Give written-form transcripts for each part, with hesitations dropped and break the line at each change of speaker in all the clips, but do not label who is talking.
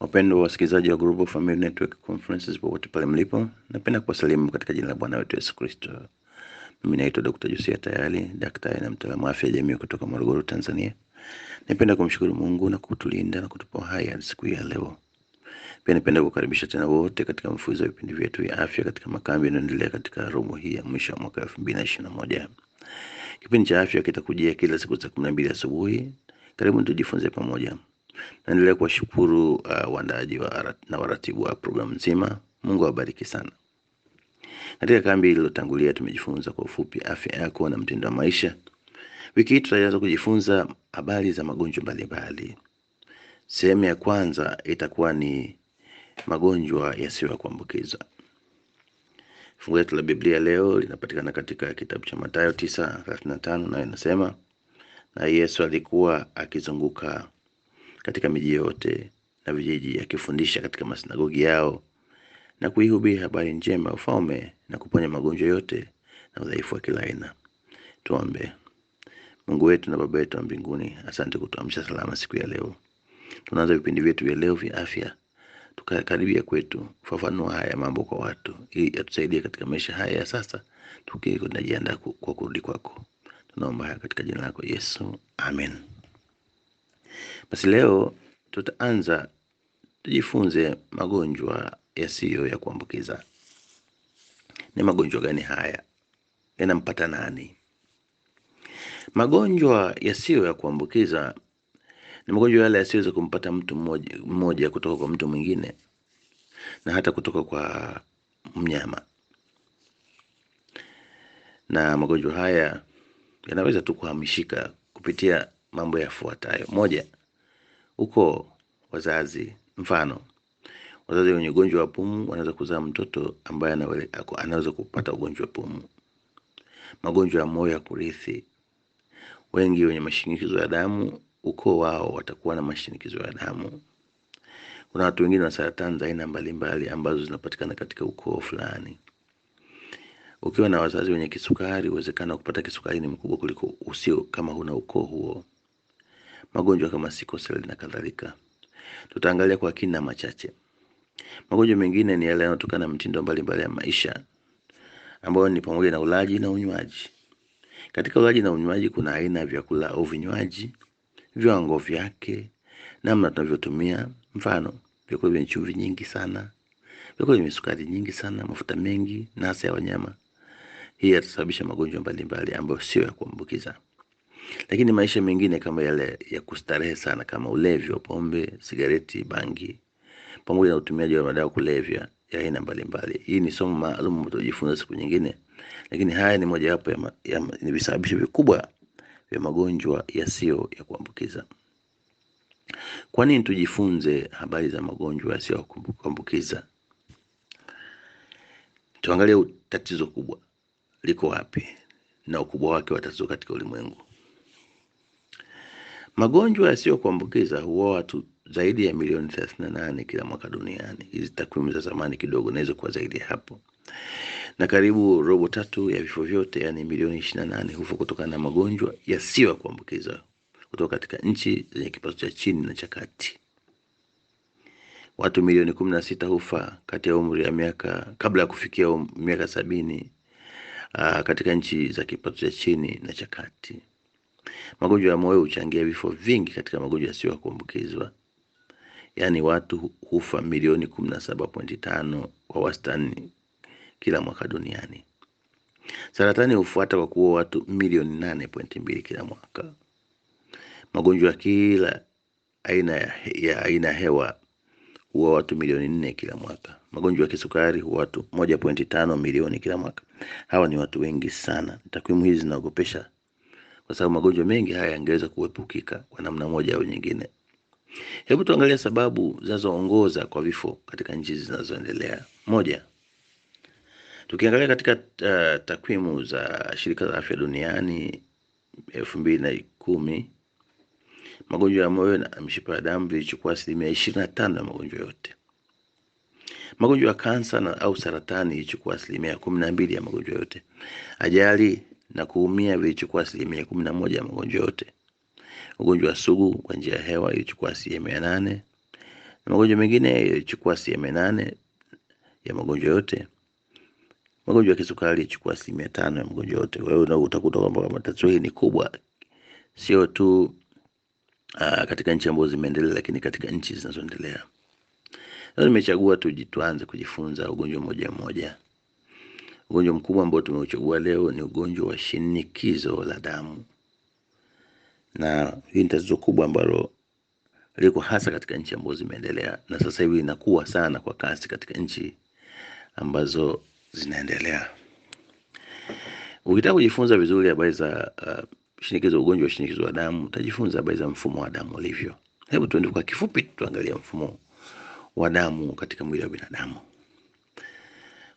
Wapendwa wasikilizaji wa Global Family Network Conferences popote pale mlipo, napenda kuwasalimu katika jina la Bwana wetu Yesu Kristo. Mimi naitwa Dr. Josia Tayali, daktari na mtaalamu wa afya ya jamii kutoka Morogoro, Tanzania. Napenda kumshukuru Mungu na kutulinda na kutupa uhai hadi siku ya leo. Pia napenda kukaribisha tena wote katika mfululizo wa vipindi vyetu vya afya katika makambi yanayoendelea katika robo hii ya mwisho wa mwaka 2021. Kipindi cha afya kitakujia kila siku za 12 asubuhi. Karibu tujifunze pamoja. Naendelea kuwashukuru waandaaji na waratibu wa programu nzima. Mungu awabariki sana. Katika kambi iliyotangulia tumejifunza kwa ufupi afya yako na mtindo wa maisha. Wiki hii tutaanza kujifunza habari za magonjwa mbalimbali. Sehemu ya kwanza itakuwa ni magonjwa yasiyo ya kuambukiza. Fungu letu la Biblia leo linapatikana katika kitabu cha Mathayo 9:35 na inasema, na Yesu alikuwa akizunguka katika miji yote na vijiji akifundisha katika masinagogi yao na kuihubiri habari njema ya ufalme na kuponya magonjwa yote na udhaifu wa kila aina. Tuombe. Mungu wetu na Baba yetu wa mbinguni, asante kutuamsha salama siku ya leo. Tunaanza vipindi vyetu vya leo vya afya. Tukakaribia kwetu fafanua haya mambo kwa watu ili atusaidie katika maisha haya ya sasa tukiwa tunajiandaa kwa kurudi kwako. Tunaomba haya katika jina lako Yesu. Amen. Basi leo tutaanza tujifunze magonjwa yasiyo ya kuambukiza. Ni magonjwa gani haya? Yanampata nani? Magonjwa yasiyo ya kuambukiza ni magonjwa yale yasiyoweza kumpata mtu mmoja kutoka kwa mtu mwingine na hata kutoka kwa mnyama. Na magonjwa haya yanaweza tu kuhamishika kupitia mambo yafuatayo. Moja, ukoo, wazazi. Mfano, wazazi wenye ugonjwa wa pumu wanaweza kuzaa mtoto ambaye anaweza kupata ugonjwa wa pumu. Magonjwa ya moyo ya kurithi. Wengi wenye mashinikizo ya damu, ukoo wao watakuwa na mashinikizo ya damu. Kuna watu wengine na saratani za aina mbalimbali ambazo zinapatikana katika ukoo fulani. Ukiwa na wazazi wenye kisukari, uwezekano wa kupata kisukari ni mkubwa kuliko usio kama huna ukoo huo. Magonjwa kama sickle cell na kadhalika. Tutaangalia kwa kina machache. Magonjwa mengine ni yale yanayotokana na mtindo mbalimbali ya maisha, ambayo ni pamoja na ulaji na unywaji. Katika ulaji na unywaji kuna aina ya vyakula au vinywaji, viwango vyake, namna tunavyotumia. Mfano, vyakula vyenye chumvi nyingi sana, vyakula vyenye sukari nyingi sana, mafuta mengi na hasa ya wanyama. Hii yatasababisha magonjwa mbalimbali ambayo sio ya kuambukiza. Lakini maisha mengine kama yale ya kustarehe sana kama ulevi wa pombe, sigareti, bangi, pamoja na utumiaji wa madawa kulevya ya aina mbalimbali. Hii ni somo maalum tutajifunza siku nyingine. Lakini haya ni mojawapo ya visababishi vikubwa vya magonjwa yasiyo ya kuambukiza. Kwa nini tujifunze habari za magonjwa yasiyo ya kuambukiza? Tuangalie tatizo kubwa liko wapi na ukubwa wake wa tatizo katika ulimwengu. Magonjwa yasiyo ya kuambukiza huua watu zaidi ya milioni 38 kila mwaka duniani. Hizi takwimu za zamani kidogo, naweza kuwa zaidi hapo. Na karibu robo tatu ya vifo vyote, yani milioni 28, hufa kutokana na magonjwa yasiyo ya kuambukiza kutoka katika nchi zenye kipato cha chini na cha kati. Watu milioni 16 hufa kati ya umri ya miaka kabla ya kufikia miaka 70 katika nchi za kipato cha chini na cha kati. Magonjwa ya moyo huchangia vifo vingi katika magonjwa yasiyo ya kuambukizwa. Yani watu hufa milioni 17.5 kwa wastani kila mwaka duniani. Saratani hufuata kwa kuua watu milioni 8.2 kila mwaka. Magonjwa kila aina hewa huua watu milioni 4 kila mwaka. Magonjwa ya kisukari huua watu 1.5 milioni kila mwaka. Hawa ni watu wengi sana. Takwimu hizi zinaogopesha kwa sababu magonjwa mengi haya yangeweza kuepukika kwa namna moja au nyingine. Hebu tuangalie sababu zinazoongoza kwa vifo katika nchi zinazoendelea. Moja, tukiangalia katika takwimu za Shirika la Afya Duniani 2010, magonjwa ya moyo na mishipa ya damu vilichukua 25% ya magonjwa yote. Magonjwa ya kansa au saratani ilichukua 12% ya magonjwa yote. Ajali na kuumia vilichukua 11% ya magonjwa yote. Ugonjwa sugu kwa njia ya hewa ilichukua 8%, Na magonjwa mengine chukua 8% ya magonjwa yote. Magonjwa ya kisukari chukua 5% ya magonjwa yote. Wewe utakuta kwamba matatizo hili ni kubwa, sio tu katika nchi ambazo zimeendelea, lakini katika nchi zinazoendelea. Leo nimechagua tuanze kujifunza ugonjwa mmoja mmoja. Ugonjwa mkubwa ambao tumeuchagua leo ni ugonjwa wa shinikizo la damu. Na hii ni tatizo kubwa ambalo liko hasa katika nchi ambazo zimeendelea, na sasa hivi inakuwa sana kwa kasi katika nchi ambazo zinaendelea. Ukitaka kujifunza vizuri habari za ugonjwa wa shinikizo la damu, utajifunza habari za mfumo wa damu ulivyo. Hebu tuende kwa kifupi tuangalie mfumo wa damu katika mwili wa binadamu.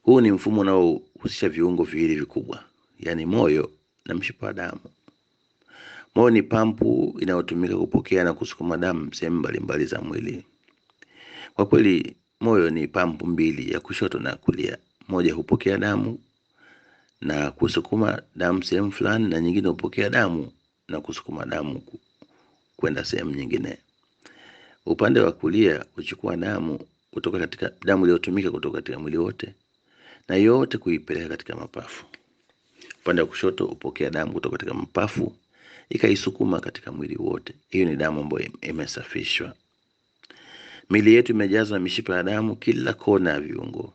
Huu ni mfumo unaohusisha viungo viwili vikubwa, yani moyo na mshipa wa damu. Moyo ni pampu inayotumika kupokea na kusukuma damu sehemu mbalimbali za mwili. Kwa kweli moyo ni pampu mbili, ya kushoto na kulia. Moja hupokea damu na kusukuma damu sehemu fulani, na nyingine hupokea damu na kusukuma damu kwenda sehemu nyingine. Upande wa kulia huchukua damu kutoka katika damu iliyotumika kutoka katika mwili wote na yote kuipeleka katika mapafu. Upande wa kushoto hupokea damu kutoka katika mapafu ikaisukuma katika mwili wote. Hiyo ni damu ambayo imesafishwa. Miili yetu imejazwa na mishipa ya damu kila kona ya viungo,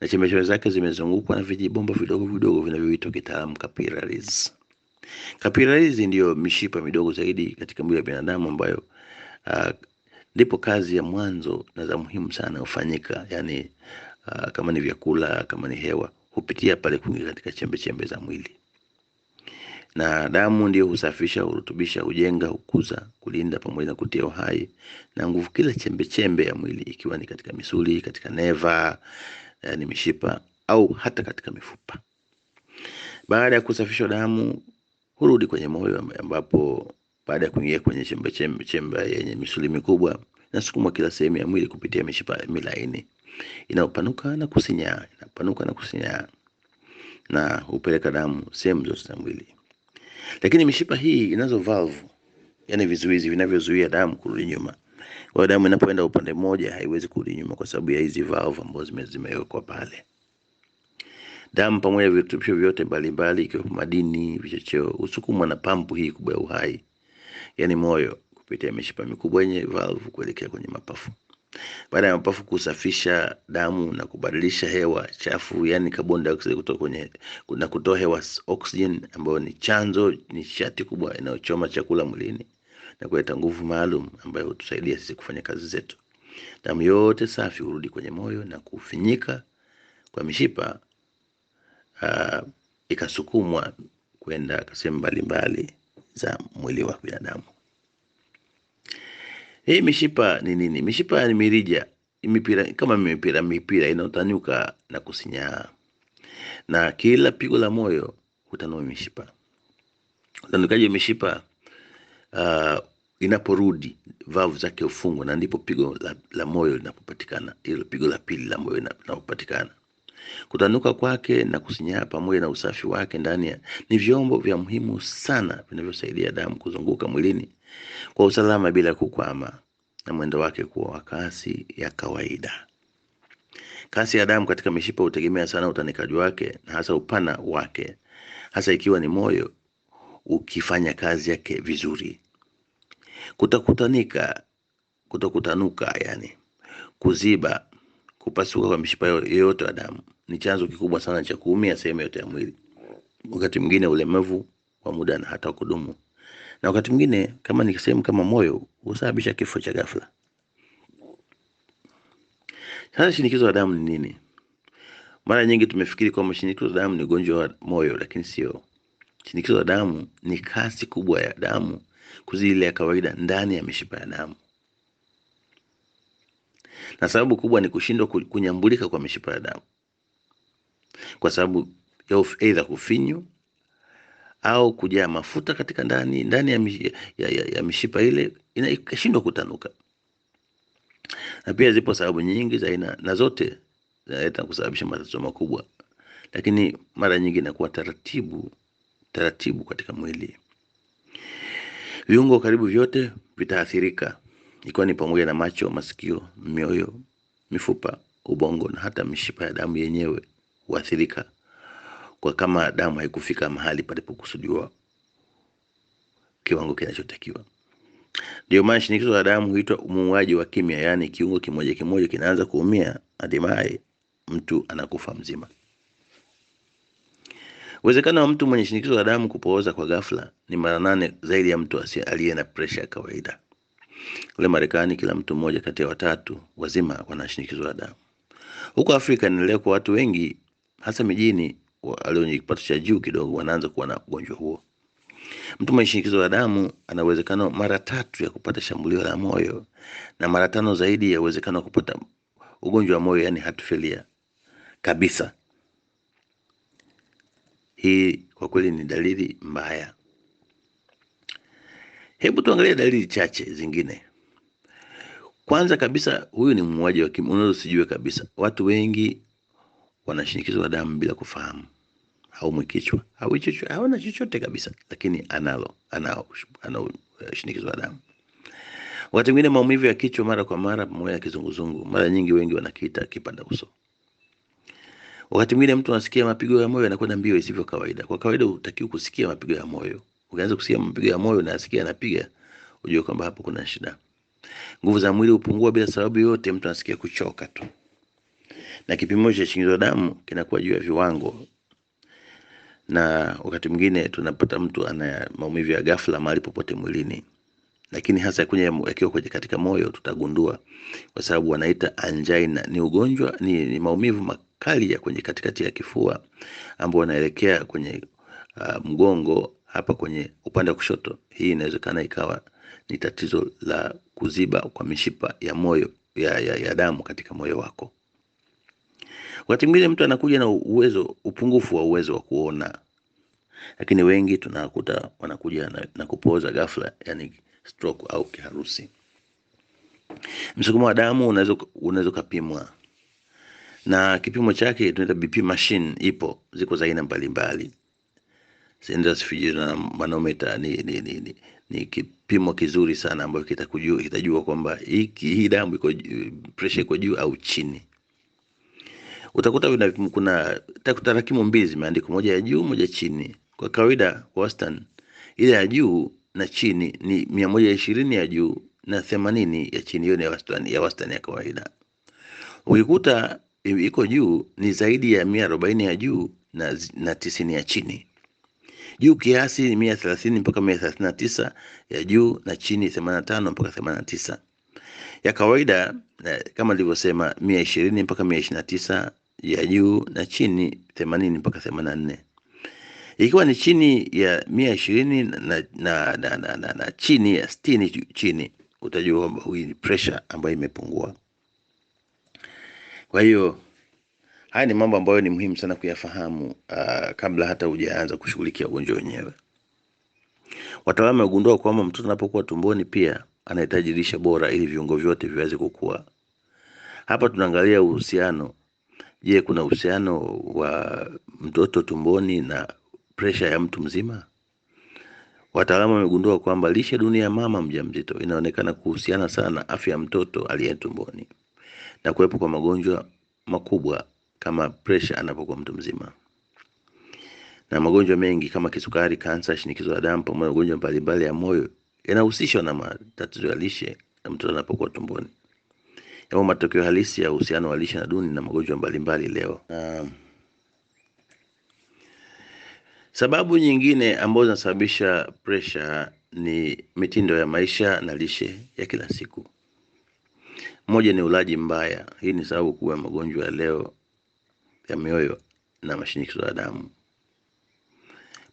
na chembechembe zake zimezungukwa na vijibomba vidogo vidogo vinavyoitwa kitaalamu capillaries. Capillaries ndio mishipa midogo zaidi katika mwili wa binadamu ambayo ndipo kazi ya mwanzo na za muhimu sana hufanyika. Yani kama ni vyakula, kama ni hewa, hupitia pale kuingia katika chembechembe za mwili. Na damu ndio husafisha, hurutubisha, hujenga, hukuza, kulinda pamoja na kutia uhai na nguvu kila chembechembe ya mwili, ikiwa ni katika misuli, katika neva, yani mishipa, au hata katika mifupa. Baada ya kusafishwa, damu hurudi kwenye moyo, ambapo baada ya kuingia kwenye chembechembe yenye misuli mikubwa, inasukumwa kila sehemu ya mwili kupitia mishipa milaini inayopanuka na kusinyaa, na hupeleka damu sehemu zote za mwili. Lakini mishipa hii inazo valve, yani vizuizi vinavyozuia damu kurudi nyuma. Kwa damu inapoenda upande mmoja haiwezi kurudi nyuma kwa sababu ya hizi valve ambazo zimewekwa pale. Damu pamoja na virutubisho vyote mbalimbali ikiwemo madini, vichocheo, husukumwa na pampu hii kubwa ya uhai, yani moyo, kupitia mishipa mikubwa yenye valve kuelekea kwenye mapafu. Baada ya mapafu kusafisha damu na kubadilisha hewa chafu, yani carbon dioxide, kutoa hewa oxygen ambayo ni chanzo nishati kubwa inayochoma chakula mwilini na kuleta nguvu maalum ambayo hutusaidia sisi kufanya kazi zetu. Damu yote safi hurudi kwenye moyo na kufinyika kwa mishipa ikasukumwa kwenda sehemu mbalimbali za mwili wa binadamu. Hii mishipa ni nini? Mishipa ni mirija, kama mipira inayotanuka na kusinyaa. Na kila pigo la moyo hutanua mishipa. Utanukaji mishipa inaporudi, valve zake hufungwa, na ndipo pigo la moyo linapopatikana. Hilo pigo la pili la moyo linapopatikana. Kutanuka kwake na kusinyaa pamoja na usafi wake ndani ni vyombo vya muhimu sana vinavyosaidia damu kuzunguka mwilini kwa usalama bila kukwama, na mwendo wake kuwa wa kasi ya kawaida. Kasi ya damu katika mishipa hutegemea sana utanikaji wake na hasa upana wake, hasa ikiwa ni moyo ukifanya kazi yake vizuri. Kutokutanuka, yani kuziba, kupasuka kwa mishipa yote ya damu ni chanzo kikubwa sana cha kuumia sehemu yote ya mwili. Wakati mwingine ulemavu wa muda na hata kudumu. Na wakati mwingine kama ni sehemu kama moyo husababisha kifo cha ghafla. Sasa shinikizo la damu ni nini? Mara nyingi tumefikiri kwamba shinikizo la damu ni ugonjwa wa moyo, lakini sio. Shinikizo la damu ni kasi kubwa ya damu kuzidi ile ya kawaida ndani ya mishipa ya damu. Na sababu kubwa ni kushindwa kunyambulika kwa mishipa ya damu, kwa sababu ya aidha kufinyu au kujaa mafuta katika ndani ya mishipa ile inashindwa kutanuka. Na pia zipo sababu nyingi za aina, na zote zinaleta kusababisha matatizo makubwa, lakini mara nyingi inakuwa taratibu katika mwili. Viungo karibu vyote vitaathirika, ikiwa ni pamoja na macho, masikio, mioyo, mifupa, ubongo na hata mishipa ya damu yenyewe huathirika kwa kama damu haikufika mahali palipokusudiwa kiwango kinachotakiwa. Ndio maana shinikizo la damu huitwa umuaji wa kimya, yani kiungo kimoja kimoja kinaanza kuumia, hatimaye mtu anakufa mzima. Uwezekano wa mtu mwenye shinikizo la damu kupooza kwa ghafla ni mara 8 zaidi ya mtu aliye na pressure ya kawaida. Kule Marekani kila mtu mmoja kati ya 3 wazima wana shinikizo la damu. Huko Afrika inaendelea kwa watu wengi hasa mijini walio wenye kipato cha juu kidogo wanaanza kuwa na ugonjwa huo. Mtu mwenye shinikizo la damu ana uwezekano mara 3 ya kupata shambulio la moyo na mara 5 zaidi ya uwezekano wa kupata ugonjwa wa moyo, yani heart failure kabisa. Hii kwa kweli ni dalili mbaya. Hebu tuangalie dalili chache zingine. Kwanza kabisa, huyu ni muuaji wa kimya. Unaweza usijue kabisa. Watu wengi wana shinikizo la damu bila kufahamu. Haumwi kichwa, hawana chochote kabisa, lakini anao shinikizo la damu. Wakati mwingine maumivu ya kichwa mara kwa mara pamoja na kizunguzungu, mara nyingi wengi wanakiita kipanda uso. Wakati mwingine mtu anasikia mapigo ya moyo yanakwenda mbio isivyo kawaida. Kwa kawaida hutakiwi kusikia mapigo ya moyo. Ukianza kusikia mapigo ya moyo na asikia anapiga, ujue kwamba hapo kuna shida. Nguvu za mwili hupungua bila sababu yote, mtu anasikia kuchoka tu. Na kipimo cha shinikizo la damu kinakuwa juu ya viwango. Na wakati mwingine tunapata mtu ana maumivu ya ghafla mahali popote mwilini. Lakini hasa yakiwa katika moyo tutagundua, kwa sababu wanaita angina. Ni ugonjwa, ni maumivu makali ya kwenye katikati ya kifua ambao wanaelekea kwenye mgongo hapa kwenye upande wa kushoto. Hii inawezekana ikawa ni tatizo la kuziba kwa mishipa ya moyo ya damu katika moyo wako. Wakati mwingine mtu anakuja na upungufu wa uwezo wa kuona. Lakini wengi tunakuta wanakuja na kupooza ghafla, yani stroke au kiharusi. Msukumo wa damu unaweza kupimwa. Na kipimo chake tunaita BP machine, ziko za aina mbalimbali. Centrifugal manometer ni kipimo kizuri sana ambacho kitajua kwamba hii damu iko pressure iko juu au chini. Utakuta kuna tarakimu mbili zimeandikwa, moja ya juu, moja chini. Kwa kawaida wastani ile ya juu na chini ni 120 ya juu na 80 ya chini. Hiyo ni ya wastani ya kawaida. Ukikuta iko juu ni zaidi ya 140 ya juu na 90 ya chini. Juu kiasi ni 130 mpaka 139 ya juu na chini 85 mpaka 89. Ya kawaida kama nilivyosema 120 mpaka 129 ya juu na chini 80 mpaka 84. Ikiwa ni chini ya 120 na chini ya 60 chini, utajua kwamba hii ni pressure ambayo imepungua. Kwa hiyo haya ni mambo ambayo ni muhimu sana kuyafahamu kabla hata hujaanza kushughulikia ugonjwa wenyewe. Wataalamu wamegundua kwamba mtoto anapokuwa tumboni pia anahitaji lishe bora ili viungo vyote viweze kukua. Hapa tunaangalia uhusiano. Je, kuna uhusiano wa mtoto tumboni na pressure ya mtu mzima? Wataalamu wamegundua kwamba lishe duni ya mama mjamzito inaonekana kuhusiana sana na afya ya mtoto aliye tumboni na kuwepo kwa magonjwa makubwa kama pressure anapokuwa mtu mzima. Na magonjwa mengi kama kisukari, kansa, shinikizo la damu pamoja na magonjwa mbalimbali ya moyo yanahusishwa na matatizo ya lishe ya mtoto anapokuwa tumboni. Yapo matokeo halisi ya uhusiano wa lishe na duni na magonjwa mbalimbali leo. Sababu nyingine ambazo zinasababisha pressure ni mitindo ya maisha na lishe ya kila siku. Moja ni ulaji mbaya. Hii ni sababu kubwa ya magonjwa ya leo ya mioyo na mashinikizo ya damu.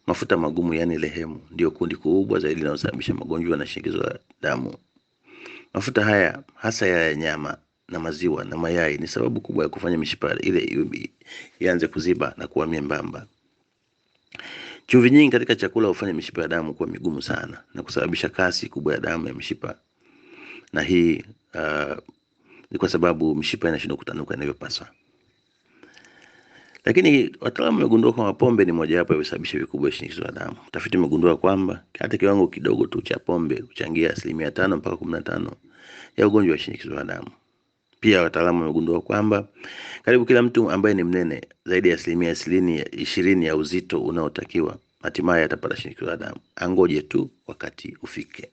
Mafuta magumu, yani lehemu, ndio kundi kubwa zaidi linalosababisha magonjwa na shinikizo la damu. Mafuta haya hasa ya nyama na maziwa na mayai ni sababu kubwa ya kufanya mishipa ile ianze kuziba na kuwa membamba. Chumvi nyingi katika chakula hufanya mishipa ya damu kuwa migumu sana na kusababisha kasi kubwa ya damu ya mishipa. Na hii ni kwa sababu mishipa inashindwa kutanuka inavyopaswa. Lakini wataalamu wamegundua kwamba pombe ni mojawapo ya visababishi vikubwa vya shinikizo la damu. Tafiti imegundua kwamba hata kiwango kidogo tu cha pombe huchangia 5 mpaka 15 ya ugonjwa wa shinikizo la damu. Pia wataalamu wamegundua kwamba karibu kila mtu ambaye ni mnene zaidi ya 20 ya uzito unaotakiwa hatimaye atapata shinikizo la damu. Angoje tu wakati ufike.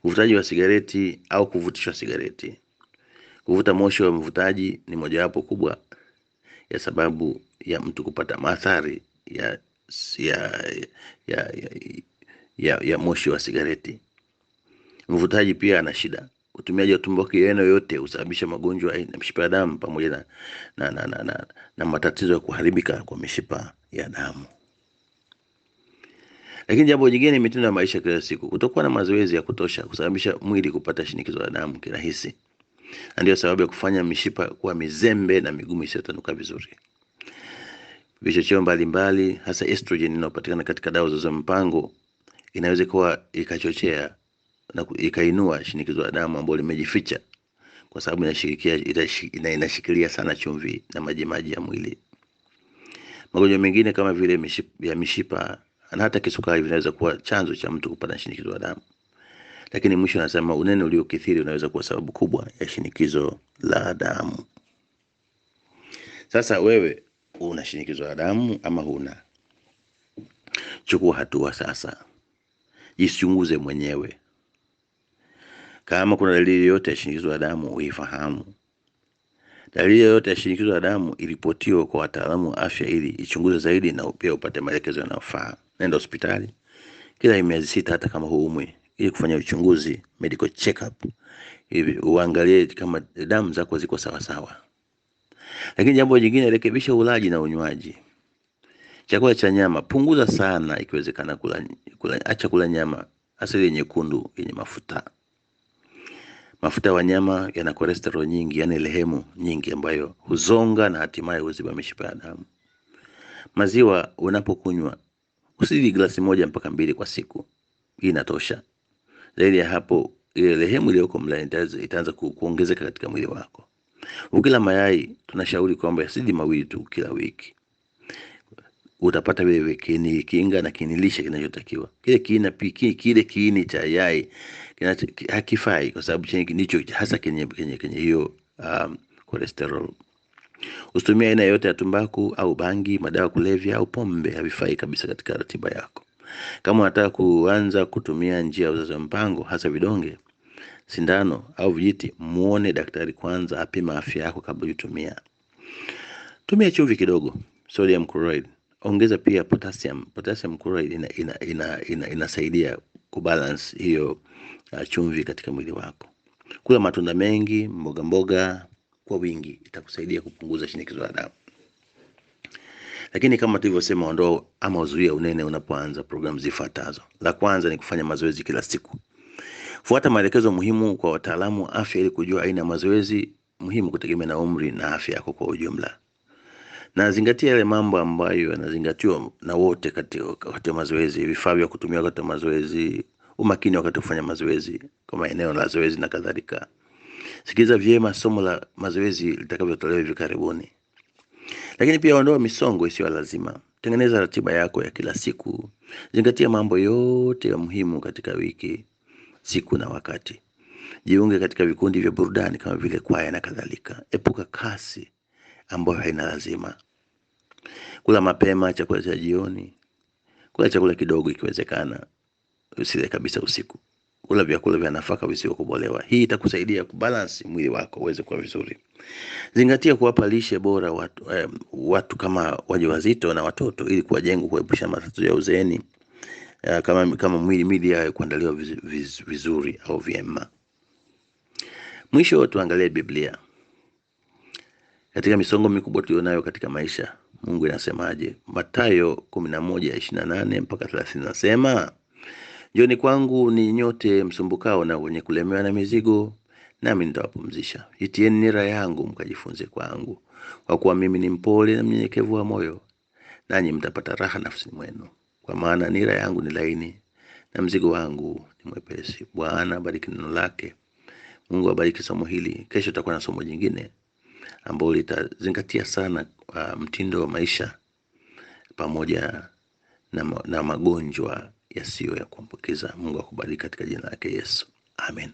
Uvutaji wa sigareti au kuvutishwa sigareti. Kuvuta moshi wa mvutaji ni mojawapo kubwa ya sababu ya mtu kupata madhara ya moshi wa sigareti. Mvutaji pia ana shida. Utumiaji wa tumbaku ya aina yoyote husababisha magonjwa ya mishipa ya damu pamoja na matatizo ya kuharibika kwa mishipa ya damu. Lakini jambo jingine ni mitindo ya maisha kila siku. Kutokuwa na mazoezi ya kutosha kusababisha mwili kupata shinikizo la damu kirahisi. Ndio sababu ya kufanya mishipa kuwa mizembe na migumu isiyotanuka vizuri. Vichocheo mbalimbali hasa estrogen inayopatikana katika dawa za mpango inaweza kuwa ikachochea na ikainua shinikizo la damu ambalo limejificha kwa sababu inashikilia sana chumvi na maji ya mwili. Magonjwa mengine kama vile mishipa na hata kisukari vinaweza kuwa chanzo cha mtu kupata shinikizo la damu. Lakini mwisho anasema unene uliokithiri unaweza kuwa sababu kubwa ya shinikizo la damu. Sasa wewe una shinikizo la damu ama huna? Chukua hatua sasa. Jichunguze mwenyewe. Kama kuna dalili yoyote ya shinikizo la damu uifahamu. Dalili yoyote ya shinikizo la damu iripotiwe kwa wataalamu wa afya ili ichunguze zaidi na pia upate maelekezo yanayofaa. Nenda hospitali kila miezi 6 hata kama huumwi ili kufanya uchunguzi, medical check up. Hivi uangalie kama damu zako ziko sawa sawa. Lakini jambo jingine, rekebisha ulaji na unywaji. Chakula cha nyama punguza sana ikiwezekana acha kula nyama hasa ile nyekundu yenye mafuta. Mafuta ya nyama yana cholesterol nyingi, yani lehemu nyingi ambayo huzonga na hatimaye huziba mishipa ya damu. Maziwa unapokunywa usizidi glasi 1 mpaka 2 kwa siku. Hii inatosha. Zaidi ya hapo ile lehemu iliyoko mlani itaanza kuongezeka katika mwili wako. Ukila mayai tunashauri kwamba yasidi 2 tu kila wiki. Utapata vile kinga na kinilishe kinachotakiwa. Kile kiini cha yai hakifai kwa sababu ndicho hasa kenye hiyo cholesterol. Usitumie aina yote ya tumbaku au bangi, madawa kulevya au pombe, havifai kabisa katika ratiba yako. Kama unataka kuanza kutumia njia ya uzazi wa mpango hasa vidonge, sindano au vijiti, muone daktari kwanza apima afya yako kabla utumia. Tumia chumvi kidogo, sodium chloride. Ongeza pia potassium. Potassium chloride inasaidia kubalance hiyo chumvi katika mwili wako. Kula matunda mengi, mboga kwa wingi itakusaidia kupunguza shinikizo la damu. Lakini kama tulivyosema, ondoa ama uzuia unene unapoanza programu zifuatazo. La kwanza ni kufanya mazoezi kila siku. Fuata maelekezo muhimu kwa wataalamu wa afya ili kujua aina ya mazoezi muhimu kutegemea na umri na afya yako kwa ujumla. Na zingatia yale mambo ambayo yanazingatiwa na wote katika mazoezi, vifaa vya kutumia wakati wa mazoezi, umakini wakati kufanya mazoezi, kama eneo la zoezi na kadhalika. Sikiza vyema somo la mazoezi litakavyotolewa hivi karibuni. Lakini pia ondoa misongo isiyo lazima. Tengeneza ratiba yako ya kila siku. Zingatia mambo yote ya muhimu katika wiki, siku na wakati. Jiunge katika vikundi vya burudani kama vile kwaya na kadhalika. Epuka kasi ambayo haina lazima. Kula mapema chakula cha jioni. Kula chakula kidogo ikiwezekana. Usile kabisa usiku. Kula vyakula vya nafaka visivyokobolewa. Hii itakusaidia kubalance mwili wako uweze kuwa vizuri. Zingatia kuwapa lishe bora watu kama wajawazito na watoto ili kuwajenga kuepusha matatizo ya uzeeni kama mwili ya kuandaliwa vizuri au vyema. Mwisho tuangalie Biblia. Katika misongo mikubwa tulionayo katika maisha, Mungu anasemaje? Mathayo 11:28 mpaka 30 nasema, "Njooni kwangu ni nyote msumbukao na wenye kulemewa na mizigo, nami nitawapumzisha. Itieni nira yangu mkajifunze kwangu, kwa kuwa mimi ni mpole na mnyenyekevu wa moyo, nanyi mtapata raha nafsini mwenu. Kwa maana nira yangu ni laini na mzigo wangu ni mwepesi." Bwana bariki neno lake. Mungu abariki somo hili. Kesho tutakuwa na somo jingine ambalo litazingatia sana mtindo wa maisha pamoja na magonjwa yasiyo ya kuambukiza. Mungu akubariki katika jina lake Yesu. Amen.